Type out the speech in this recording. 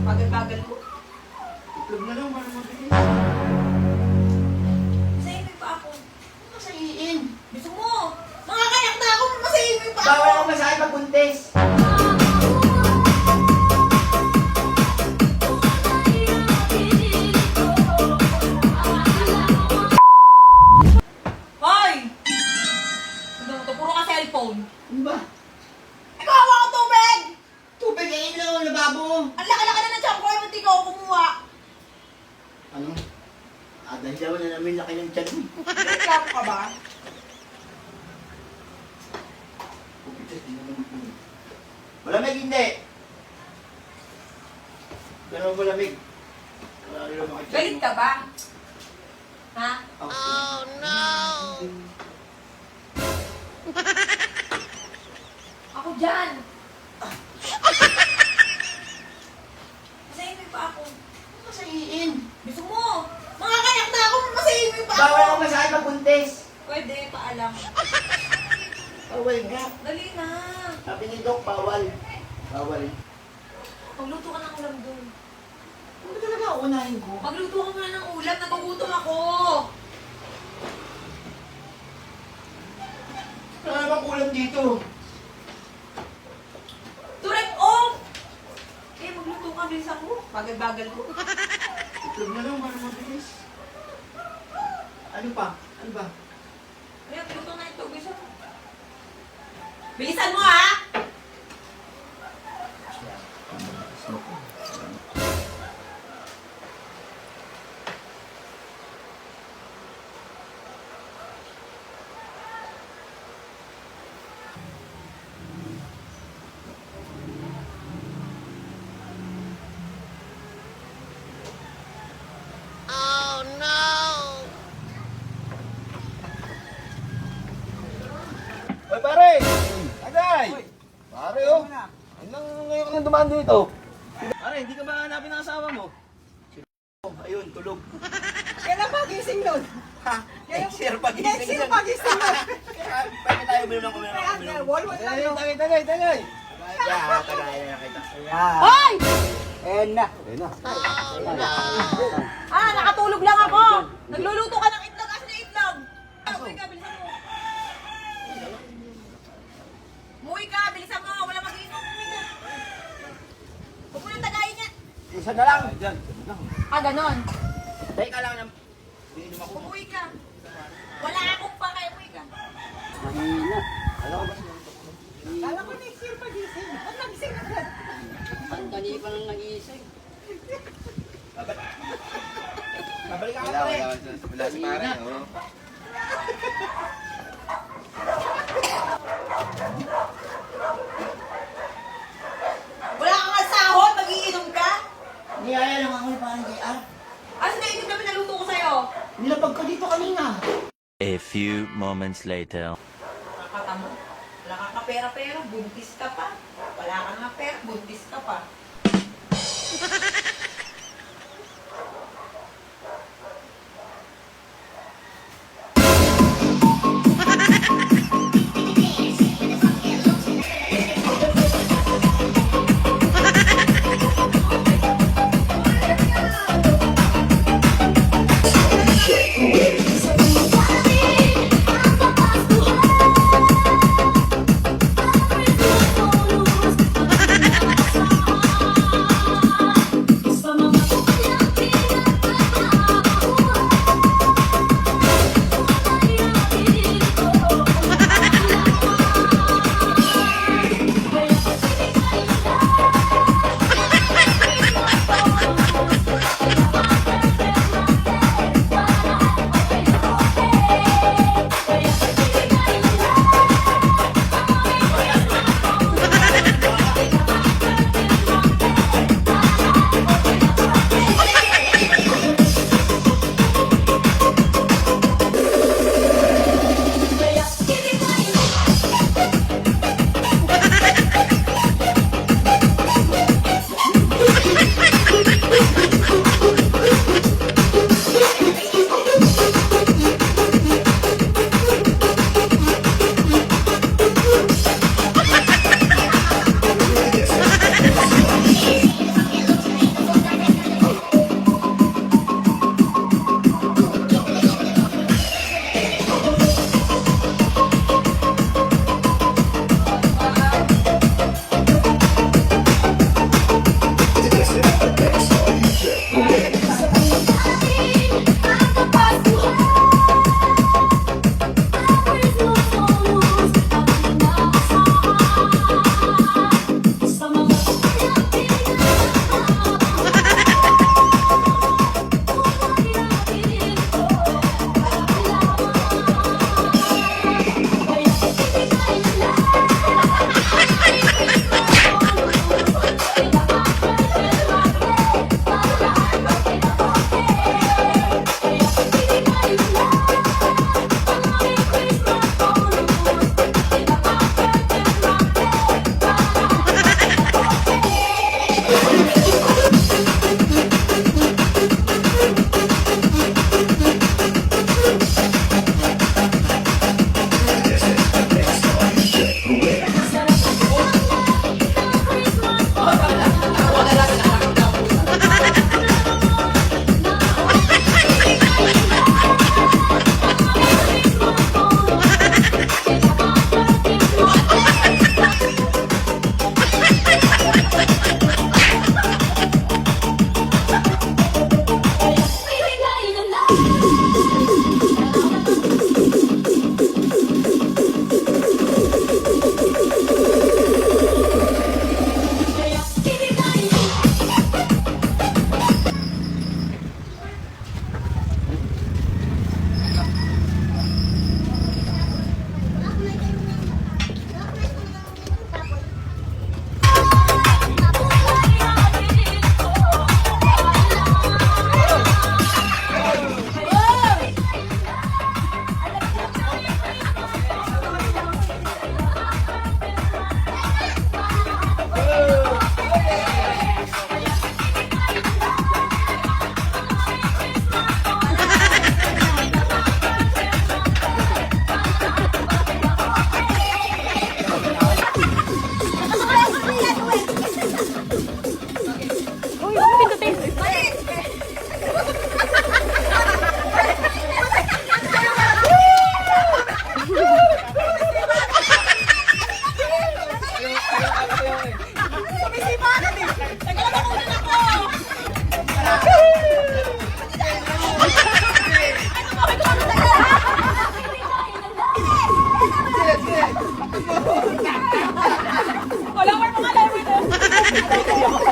Bagal-bagal mo. Itlog na lang, para mabilis. Masahin mo yung pa ako. Masahiin. Gusto mo? Mga kayak na ako, masahin mo yung pa ako. Bawal ako masahin pag buntis. Hoy! Ano to? Puro ka cellphone. Ano ba? Ikaw, hawa ko tubig! Tubig, ayun lang ang lababo. Ang laka-laka na ng tiyan ko, ba't di ka ako kumuha? Ano? Dahil na namin laki ng tiyan mo. Reklamo ka ba? Pupitas, di naman ito. Malamig hindi. Ganun malamig. Wala rin ang mga tiyan Galit mo. ka ba? Ha? Oh no! Ako dyan! Masahin mo yung pa ako. Masahiin. Gusto mo? Mga kayak na ako, masahin mo yung pa Bawal ako ako. masahin pag buntis. Pwede, paalam. Bawal nga. Dali na. Sabi ni Doc, bawal. Bawal. Magluto ka ng ulam doon. Ano talaga unahin ko? Magluto ka muna ng ulam, nagugutom ako. Wala namang ulam dito. Turek off! Eh, magluto ka, bilis ako. Bagal-bagal ko. Itlog na lang, para mabilis. Ano pa? Ano ba? Ayan, luto na ito. Bilisan mo. Bilisan mo, ha? Oy pare! Agay! Pare oh! Ilang ngayon ka nang dumaan dito? Pare, hindi ka ba hanapin ang asawa mo? Ayun, tulog. Kailan pagising nun? Ha? Next year pagising Next year yan. pagising nun. Pwede tayo bilang kumilang. Walwal lang yun. Tagay! Yeah, tagay na kita. Hoy! Eh na. Ayun na. Ah, nakatulog lang ako. Nagluluto ka ng itlog. Asan na itlog? Umuwi ka, bilisan mo. Umuwi ka, bilisan mo. Wala mag-iinom. Umuwi ka. Huwag mo nang tagayin niya. Isa na lang. Diyan. Ah, ganon. Teka lang na. Iinom ako. Umuwi ka. Wala akong pa kaya umuwi ka. Mahina. Alam ko ba? Kala ko next year pagising. Ba't nagising agad? Babalik ako Wala, pare. wala si pare. Oh. Wala kang asahon, mag-iinom ka? Niyaya lang ako ni parang JR. Asan na itlog na pinaluto ko sa'yo? Nilapag ka dito kanina. A few moments later. Nakakata mo. Wala kang kapera-pera, buntis ka pa. Wala kang nga pera, buntis ka pa. Kaya